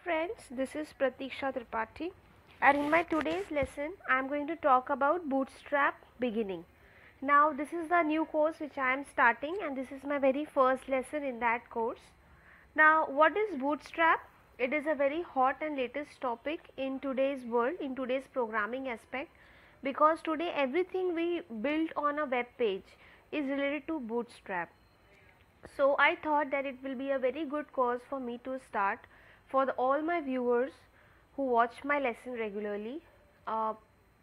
friends, this is Pratiksha Tripathi, and in my today's lesson I am going to talk about Bootstrap beginning. Now this is the new course which I am starting, and this is my very first lesson in that course. Now what is Bootstrap? It is a very hot and latest topic in today's world, in today's programming aspect, because today everything we build on a web page is related to Bootstrap. So I thought that it will be a very good course for me to start for all my viewers who watch my lesson regularly.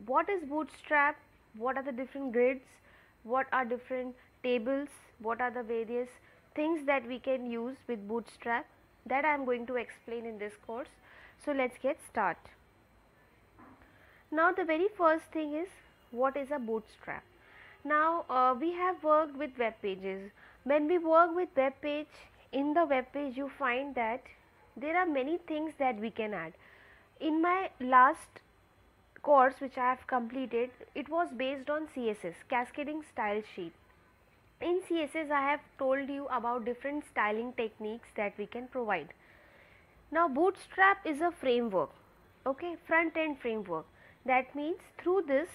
What is Bootstrap? What are the different grids? What are different tables? What are the various things that we can use with Bootstrap? That I am going to explain in this course. So let's get started. Now the very first thing is, what is a Bootstrap? Now we have worked with web pages. When we work with web page, in the web page you find that there are many things that we can add. In my last course which I have completed, it was based on CSS, cascading style sheet. In CSS I have told you about different styling techniques that we can provide. Now Bootstrap is a framework, okay, front end framework. That means through this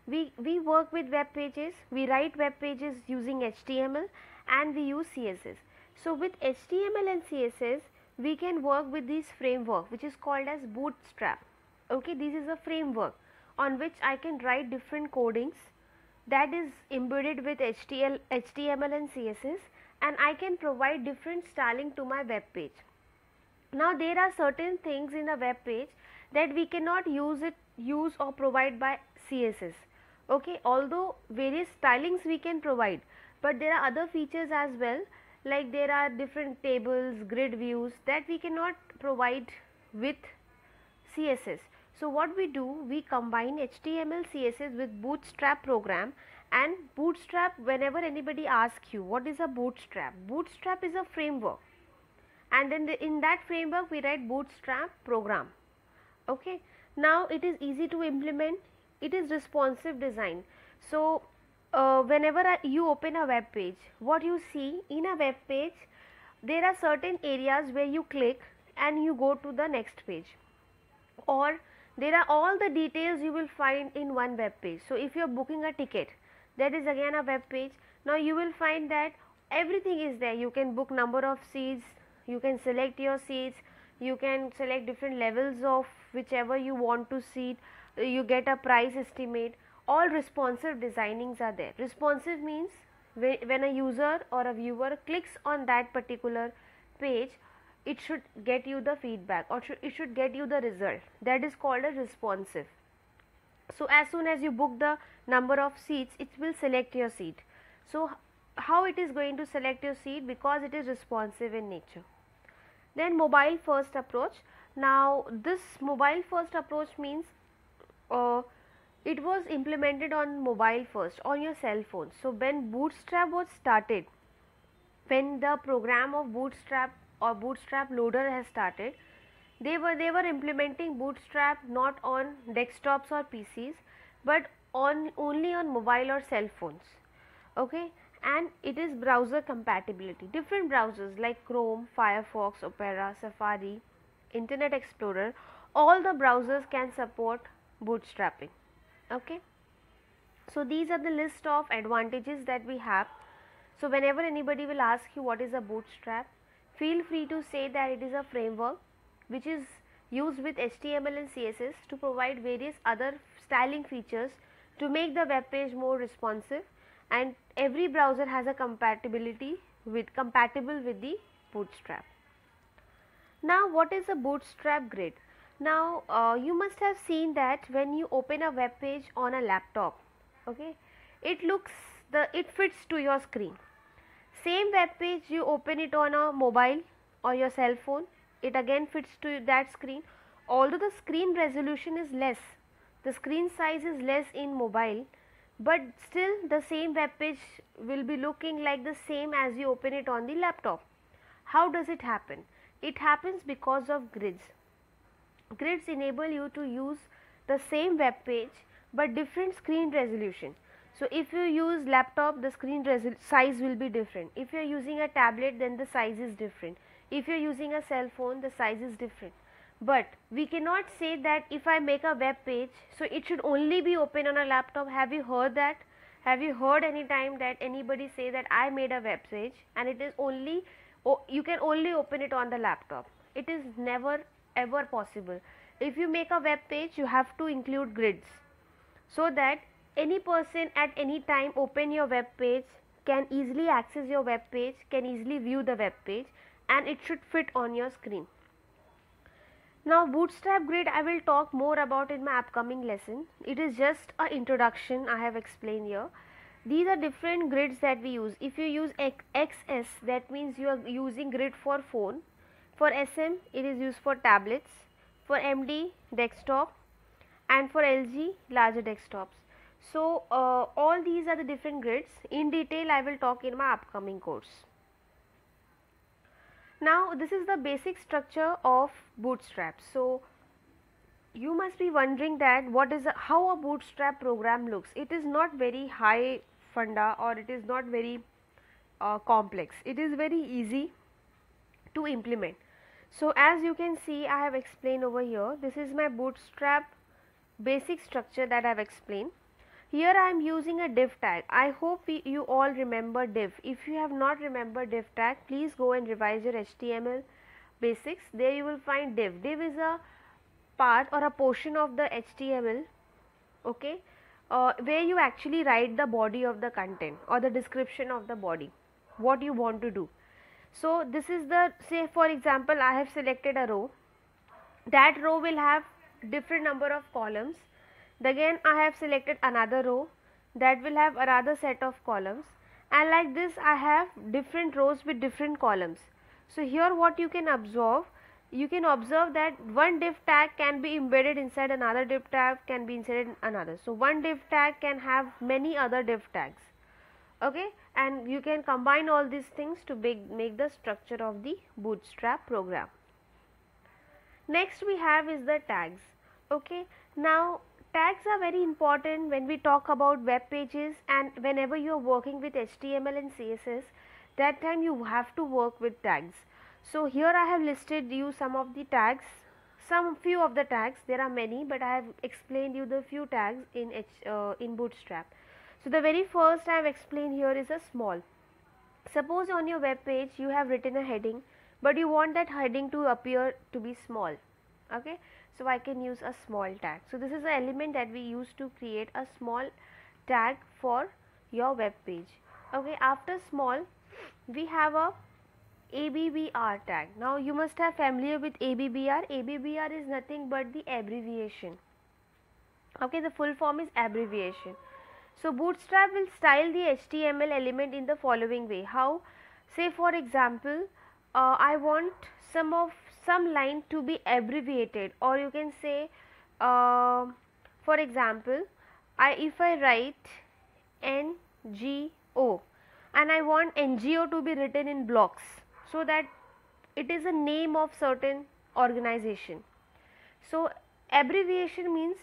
we work with web pages, we write web pages using HTML and we use CSS. So with HTML and CSS we can work with this framework which is called as Bootstrap. Okay, this is a framework on which I can write different codings that is embedded with HTML and CSS, and I can provide different styling to my web page. Now there are certain things in the web page that we cannot use or provide by CSS. Okay, although various stylings we can provide, but there are other features as well, like there are different tables, grid views that we cannot provide with CSS. So what we do, we combine HTML, CSS with Bootstrap program. And Bootstrap, whenever anybody asks you what is a Bootstrap, Bootstrap is a framework, and then in that framework we write Bootstrap program. Okay, now it is easy to implement, it is responsive design. So whenever you open a web page, what you see in a web page, there are certain areas where you click and you go to the next page, or there are all the details you will find in one web page. So if you are booking a ticket, that is again a web page. Now you will find that everything is there. You can book number of seats, you can select your seats, you can select different levels of whichever you want to seat, you get a price estimate. All responsive designings are there. Responsive means when a user or a viewer clicks on that particular page, it should get you the feedback, or it should get you the result. That is called a responsive. So as soon as you book the number of seats, it will select your seat. So how it is going to select your seat? Because it is responsive in nature. Then mobile first approach. Now this mobile first approach means it was implemented on mobile first, on your cell phone. So when Bootstrap was started, when the program of Bootstrap or Bootstrap loader has started, they were implementing Bootstrap not on desktops or PCs, but only on mobile or cell phones. Okay, and it is browser compatibility. Different browsers like Chrome, Firefox, Opera, Safari, Internet Explorer, all the browsers can support bootstrapping. Okay, so these are the list of advantages that we have. So whenever anybody will ask you what is a Bootstrap, feel free to say that it is a framework which is used with HTML and CSS to provide various other styling features to make the web page more responsive, and every browser has a compatible with the Bootstrap. Now what is a Bootstrap grid? Now you must have seen that when you open a web page on a laptop, okay, it fits to your screen. Same web page you open it on a mobile or your cell phone, it again fits to that screen. Although the screen resolution is less, the screen size is less in mobile, but still the same web page will be looking like the same as you open it on the laptop. How does it happen? It happens because of grids. Grids enable you to use the same web page but different screen resolution. So if you use laptop, the screen size will be different. If you are using a tablet, then the size is different. If you are using a cell phone, the size is different. But we cannot say that if I make a web page, so it should only be open on a laptop. Have you heard that? Have you heard any time that anybody say that I made a web page and it is only, you can only open it on the laptop? It is never ever possible. If you make a web page, you have to include grids, so that any person at any time open your web page, can easily access your web page, can easily view the web page, and it should fit on your screen. Now Bootstrap grid I will talk more about in my upcoming lesson. It is just an introduction I have explained here. These are different grids that we use. If you use XS, that means you are using grid for phone. For SM it is used for tablets. For MD desktop, and for LG larger desktops. So all these are the different grids. In detail I will talk in my upcoming course. Now this is the basic structure of Bootstrap. So you must be wondering that how a Bootstrap program looks. It is not very high funda, or it is not very complex. It is very easy to implement. So as you can see, I have explained over here. This is my Bootstrap basic structure that I have explained. Here I am using a div tag. I hope you all remember div. If you have not remembered div tag, please go and revise your HTML basics. There you will find div. Div is a part or a portion of the HTML, okay, where you actually write the body of the content or the description of the body, what you want to do. So this is the, say for example, I have selected a row. That row will have different number of columns. Again I have selected another row that will have another set of columns, and like this I have different rows with different columns. So here what you can observe that one div tag can be embedded inside another div tag, can be inserted in another. So one div tag can have many other div tags, okay, and you can combine all these things to make the structure of the Bootstrap program. Next we have is the tags. Okay, now tags are very important when we talk about web pages, and whenever you are working with HTML and CSS, that time you have to work with tags. So here I have listed you some of the tags, few of the tags. There are many, but I have explained you the few tags in Bootstrap. So the very first I have explained here is a small. Suppose on your web page you have written a heading, but you want that heading to appear to be small, okay, so I can use a small tag. So this is the element that we use to create a small tag for your web page. Okay, after small we have a ABBR tag. Now you must have familiar with ABBR. ABBR is nothing but the abbreviation. Okay, the full form is abbreviation. So Bootstrap will style the HTML element in the following way. How? Say for example, I want some line to be abbreviated, or you can say, for example, if I write NGO and I want NGO to be written in blocks, so that it is a name of certain organization. So abbreviation means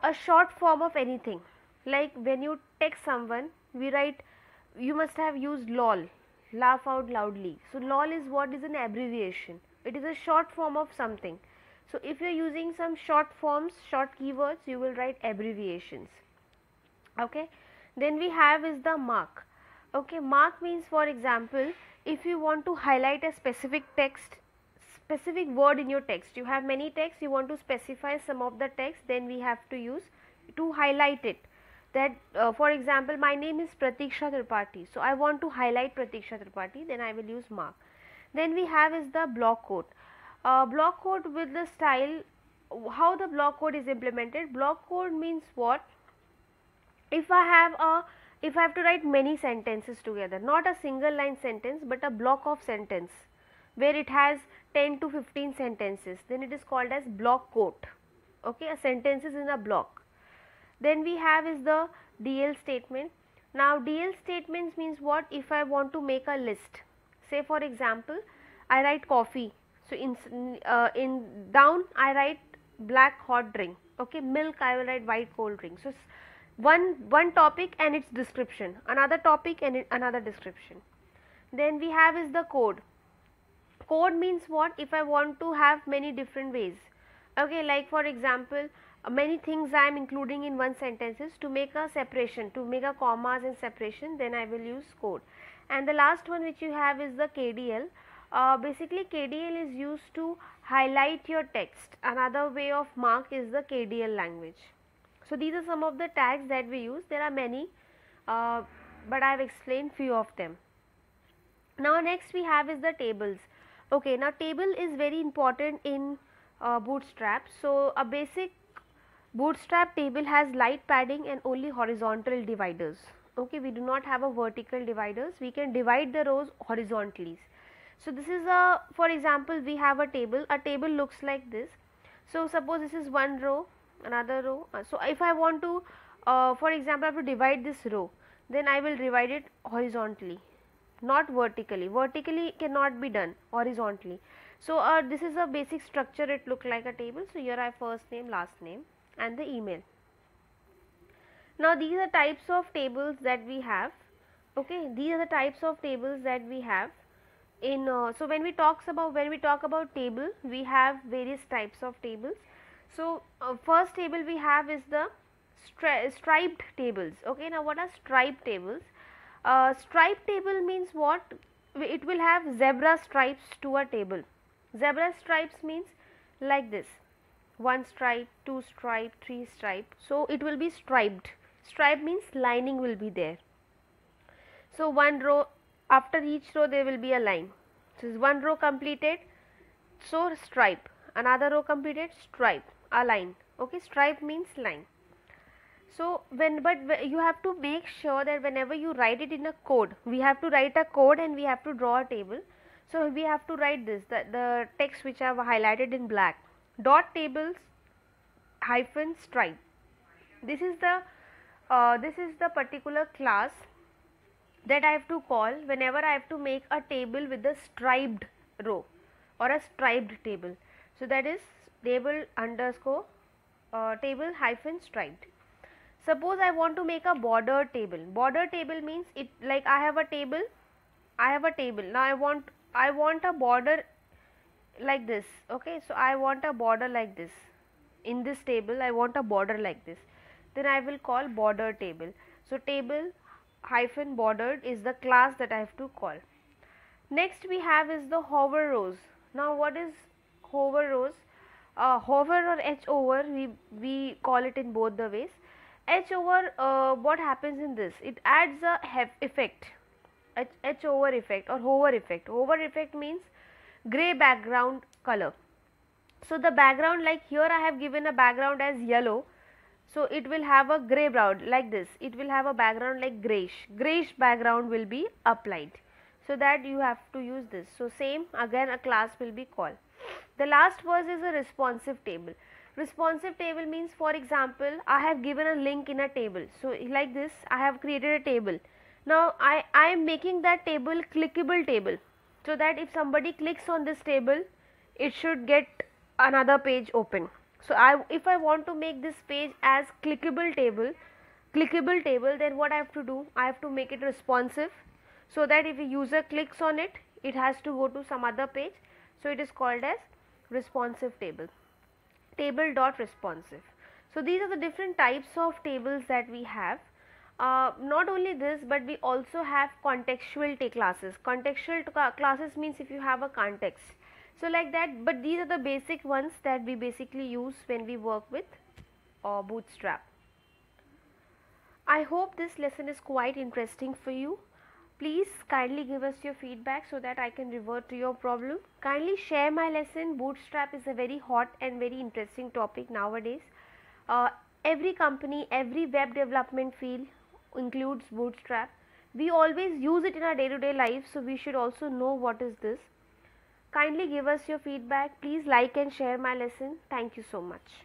a short form of anything. Like when you text someone, we write, you must have used LOL, laugh out loudly. So LOL is what is an abbreviation. It is a short form of something. So if you are using some short forms, short keywords, you will write abbreviations. Okay. Then we have is the mark. Okay, mark means, for example, if you want to highlight a specific text, specific word in your text, you have many texts, you want to specify some of the text, then we have to use to highlight it. That for example, my name is Pratiksha Tripathi, so I want to highlight Pratiksha Tripathi, then I will use mark. Then we have is the block code. Block code with the style, how the block code is implemented. Block code means what? If I have to write many sentences together, not a single line sentence, but a block of sentence where it has 10 to 15 sentences, then it is called as block code. Okay, a sentence is in a block. Then we have is the DL statement. Now DL statements means what? If I want to make a list, say for example, I write coffee, so in down I write black hot drink. Okay, milk I will write white cold drink. So one topic and its description, another topic and another description. Then we have is the code. code means what? If I want to have many different ways, okay, like for example, many things I am including in one sentences to make a separation, to make a commas and separation, then I will use code. And the last one which you have is the KDL. Basically KDL is used to highlight your text. Another way of mark is the KDL language. So these are some of the tags that we use. There are many, but I have explained few of them. Now next we have is the tables. Okay, now table is very important in Bootstrap. So a basic Bootstrap table has light padding and only horizontal dividers. Okay, we do not have a vertical dividers. We can divide the rows horizontally. So this is a, for example, we have a table. A table looks like this. So suppose this is one row, another row. So if I want to, for example, I have to divide this row, then I will divide it horizontally, not vertically. Vertically cannot be done, horizontally. So this is a basic structure. It look like a table. So here I have first name, last name, and the email. Now these are types of tables that we have. Okay, these are the types of tables that we have in. So when we talk about table, we have various types of tables. So first table we have is the striped tables. Okay, now what are striped tables? Striped table means what? It will have zebra stripes to a table. Zebra stripes means like this: one stripe, two stripe, three stripe. So it will be striped. Stripe means lining will be there. So one row, after each row there will be a line. So one row completed, so stripe. Another row completed, stripe, a line. Okay, stripe means line. So but you have to make sure that whenever you write it in a code, we have to write a code and we have to draw a table. So we have to write this, the text which I have highlighted in black: dot tables hyphen stripe. This is the particular class that I have to call whenever I have to make a table with a striped row or a striped table. So that is table underscore table hyphen striped. Suppose I want to make a border table. Border table means it, like I have a table. Now I want a border like this. Okay, so I want a border like this. In this table I want a border like this. Then I will call border table. So table hyphen bordered is the class that I have to call. Next we have is the hover rows. Now what is hover rows? Hover or H over, we call it in both the ways. H over, what happens in this? It adds a effect, H over effect or hover effect. Hover effect means gray background color. So the background, like here I have given a background as yellow, so it will have a gray brown like this. It will have a background like grayish background will be applied. So that you have to use this. So same again a class will be called. The last verse is a responsive table. Responsive table means, for example, I have given a link in a table. So like this I have created a table. Now I am making that table clickable table, so that if somebody clicks on this table, it should get another page open. So if I want to make this page as clickable table, then what I have to do? I have to make it responsive, so that if a user clicks on it, it has to go to some other page. So it is called as responsive table. Table dot responsive. So these are the different types of tables that we have. Not only this, but we also have contextual classes. Contextual classes means if you have a context. So like that, but these are the basic ones that we basically use when we work with Bootstrap. I hope this lesson is quite interesting for you. Please kindly give us your feedback so that I can revert to your problem. Kindly share my lesson. Bootstrap is a very hot and very interesting topic nowadays. Every company, every web development field includes Bootstrap. We always use it in our day-to-day life, so we should also know what is this. Kindly give us your feedback. Please like and share my lesson. Thank you so much.